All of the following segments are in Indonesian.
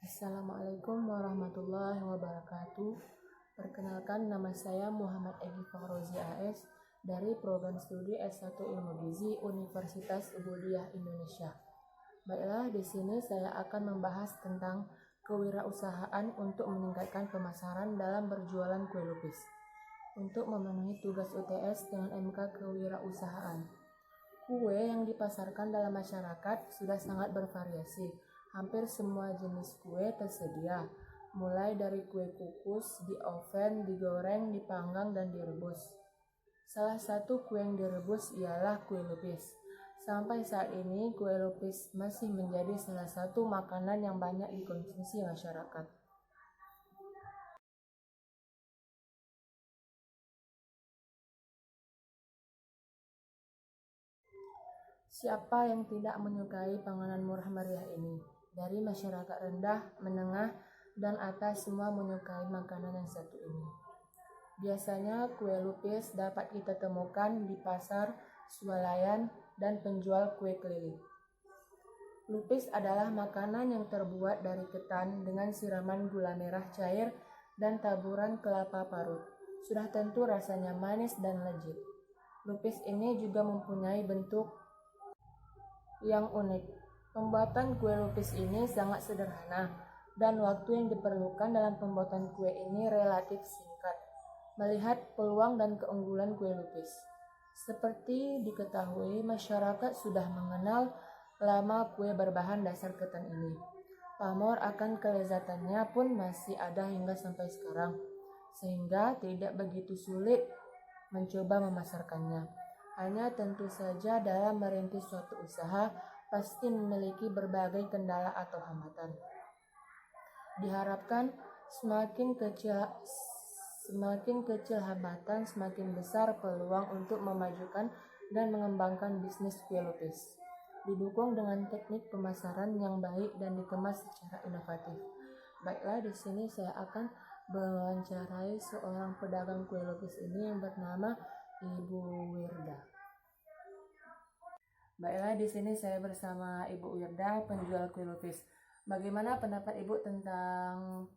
Assalamualaikum warahmatullahi wabarakatuh. Perkenalkan, nama saya Muhammad Egi Fahrozi AS dari Program Studi S1 Ilmu Gizi Universitas Ubudiyah Indonesia. Baiklah, di sini saya akan membahas tentang kewirausahaan untuk meningkatkan pemasaran dalam berjualan kue lupis. Untuk memenuhi tugas UTS dengan MK Kewirausahaan, kue yang dipasarkan dalam masyarakat sudah sangat bervariasi. Hampir semua jenis kue tersedia, mulai dari kue kukus, di oven, digoreng, dipanggang, dan direbus. Salah satu kue yang direbus ialah kue lupis. Sampai saat ini, kue lupis masih menjadi salah satu makanan yang banyak dikonsumsi masyarakat. Siapa yang tidak menyukai panganan murah meriah ini? Dari masyarakat rendah, menengah, dan atas semua menyukai makanan yang satu ini. Biasanya kue lupis dapat kita temukan di pasar, swalayan, dan penjual kue keliling. Lupis adalah makanan yang terbuat dari ketan dengan siraman gula merah cair dan taburan kelapa parut. Sudah tentu rasanya manis dan legit. Lupis ini juga mempunyai bentuk yang unik. Pembuatan kue lupis ini sangat sederhana dan waktu yang diperlukan dalam pembuatan kue ini relatif singkat. Melihat peluang dan keunggulan kue lupis, seperti diketahui masyarakat sudah mengenal lama kue berbahan dasar ketan ini. Pamor akan kelezatannya pun masih ada hingga sampai sekarang, sehingga tidak begitu sulit mencoba memasarkannya. Hanya tentu saja dalam merintis suatu usaha pasti memiliki berbagai kendala atau hambatan. Diharapkan semakin kecil hambatan, semakin besar peluang untuk memajukan dan mengembangkan bisnis kue lupis. Didukung dengan teknik pemasaran yang baik dan dikemas secara inovatif. Baiklah, di sini saya akan mewawancarai seorang pedagang kue lupis ini yang bernama Ibu Wirda. Baiklah, di sini saya bersama Ibu Wirda, penjual kue lupis. Bagaimana pendapat Ibu tentang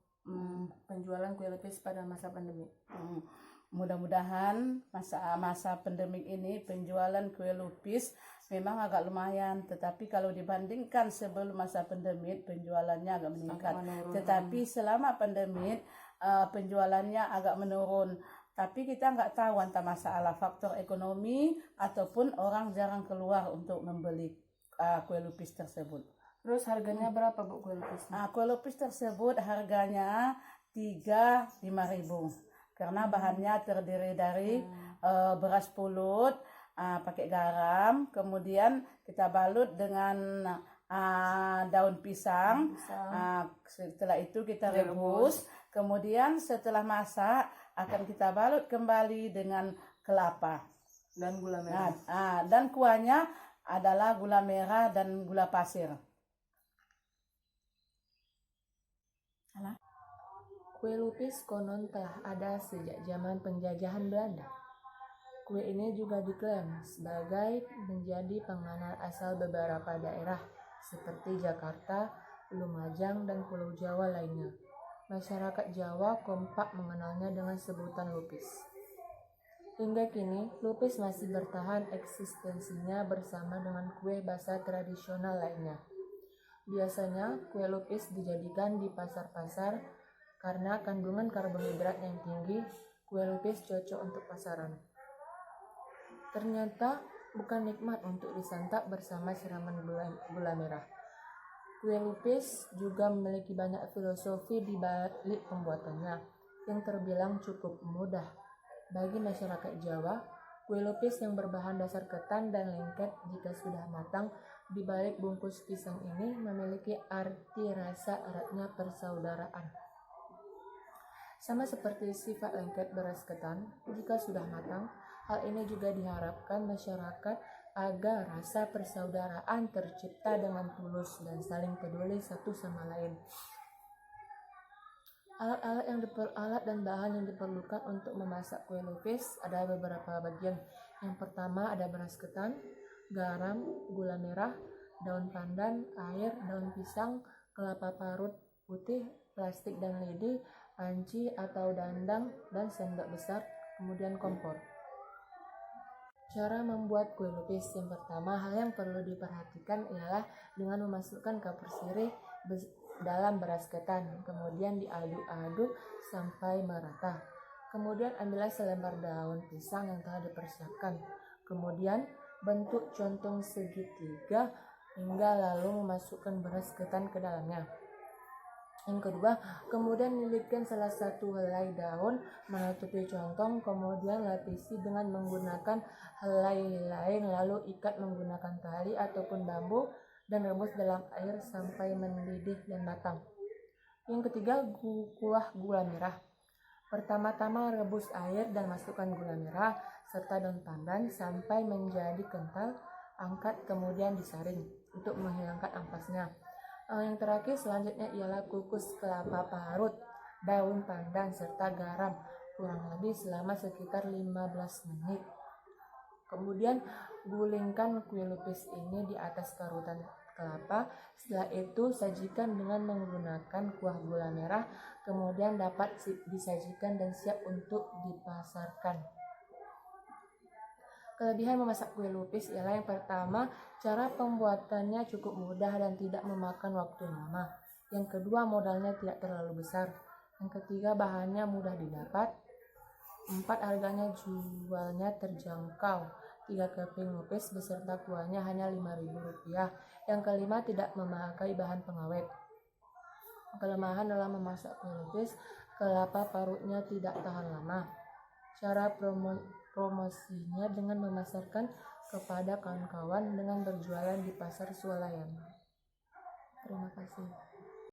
penjualan kue lupis pada masa pandemi? Mudah-mudahan masa pandemik ini penjualan kue lupis memang agak lumayan, tetapi kalau dibandingkan sebelum masa pandemik penjualannya agak meningkat. Tetapi selama pandemik penjualannya agak menurun. Tapi kita nggak tahu antara masalah faktor ekonomi ataupun orang jarang keluar untuk membeli kue lupis tersebut. Terus harganya berapa Bu kue lupis? Kue lupis tersebut harganya 3.000-5.000 karena bahannya terdiri dari beras pulut, pakai garam, kemudian kita balut dengan daun pisang. Setelah itu kita rebus, kemudian setelah masak akan kita balut kembali dengan kelapa dan gula merah. Dan kuahnya adalah gula merah dan gula pasir. Kue lupis konon telah ada sejak zaman penjajahan Belanda. Kue ini juga diklaim sebagai menjadi penganan asal beberapa daerah seperti Jakarta, Lumajang, dan Pulau Jawa lainnya. Masyarakat Jawa kompak mengenalnya dengan sebutan lupis. Hingga kini, lupis masih bertahan eksistensinya bersama dengan kue basah tradisional lainnya. Biasanya, kue lupis dijadikan di pasar-pasar karena kandungan karbohidrat yang tinggi. Kue lupis cocok untuk pasaran. Ternyata bukan nikmat untuk disantap bersama siraman gula merah. Kue lupis juga memiliki banyak filosofi di balik pembuatannya yang terbilang cukup mudah. Bagi masyarakat Jawa, kue lupis yang berbahan dasar ketan dan lengket jika sudah matang di balik bungkus pisang ini memiliki arti rasa eratnya persaudaraan. Sama seperti sifat lengket beras ketan, jika sudah matang, hal ini juga diharapkan masyarakat agar rasa persaudaraan tercipta dengan tulus dan saling peduli satu sama lain. Alat dan bahan yang diperlukan untuk memasak kue lupis ada beberapa bagian. Yang pertama ada beras ketan, garam, gula merah, daun pandan, air, daun pisang, kelapa parut, putih, plastik dan lidi, panci atau dandang, dan sendok besar, kemudian kompor. Cara membuat kue lupis. Yang pertama, hal yang perlu diperhatikan ialah dengan memasukkan kapur sirih dalam beras ketan, kemudian diaduk-aduk sampai merata. Kemudian ambillah selembar daun pisang yang telah dipersiapkan. Kemudian bentuk contoh segitiga hingga lalu memasukkan beras ketan ke dalamnya. Yang kedua, kemudian lilitkan salah satu helai daun menutupi contong, kemudian lapisi dengan menggunakan helai lain, lalu ikat menggunakan tali ataupun bambu dan rebus dalam air sampai mendidih dan matang. Yang ketiga, kuah gula merah. Pertama-tama rebus air dan masukkan gula merah serta daun pandan sampai menjadi kental, angkat kemudian disaring untuk menghilangkan ampasnya. Yang terakhir selanjutnya ialah kukus kelapa parut, daun pandan serta garam kurang lebih selama sekitar 15 menit. Kemudian gulingkan kue lupis ini di atas parutan kelapa. Setelah itu sajikan dengan menggunakan kuah gula merah, kemudian dapat disajikan dan siap untuk dipasarkan. Kelebihan memasak kue lupis ialah yang pertama, cara pembuatannya cukup mudah dan tidak memakan waktu lama. Yang kedua, modalnya tidak terlalu besar. Yang ketiga, bahannya mudah didapat. 4, harganya jualnya terjangkau. 3 keping lupis beserta kuahnya hanya Rp5.000. Yang kelima, tidak memakai bahan pengawet. Kelemahan dalam memasak kue lupis, kelapa parutnya tidak tahan lama. Cara promosinya dengan memasarkan kepada kawan-kawan dengan berjualan di pasar swalayan. Terima kasih.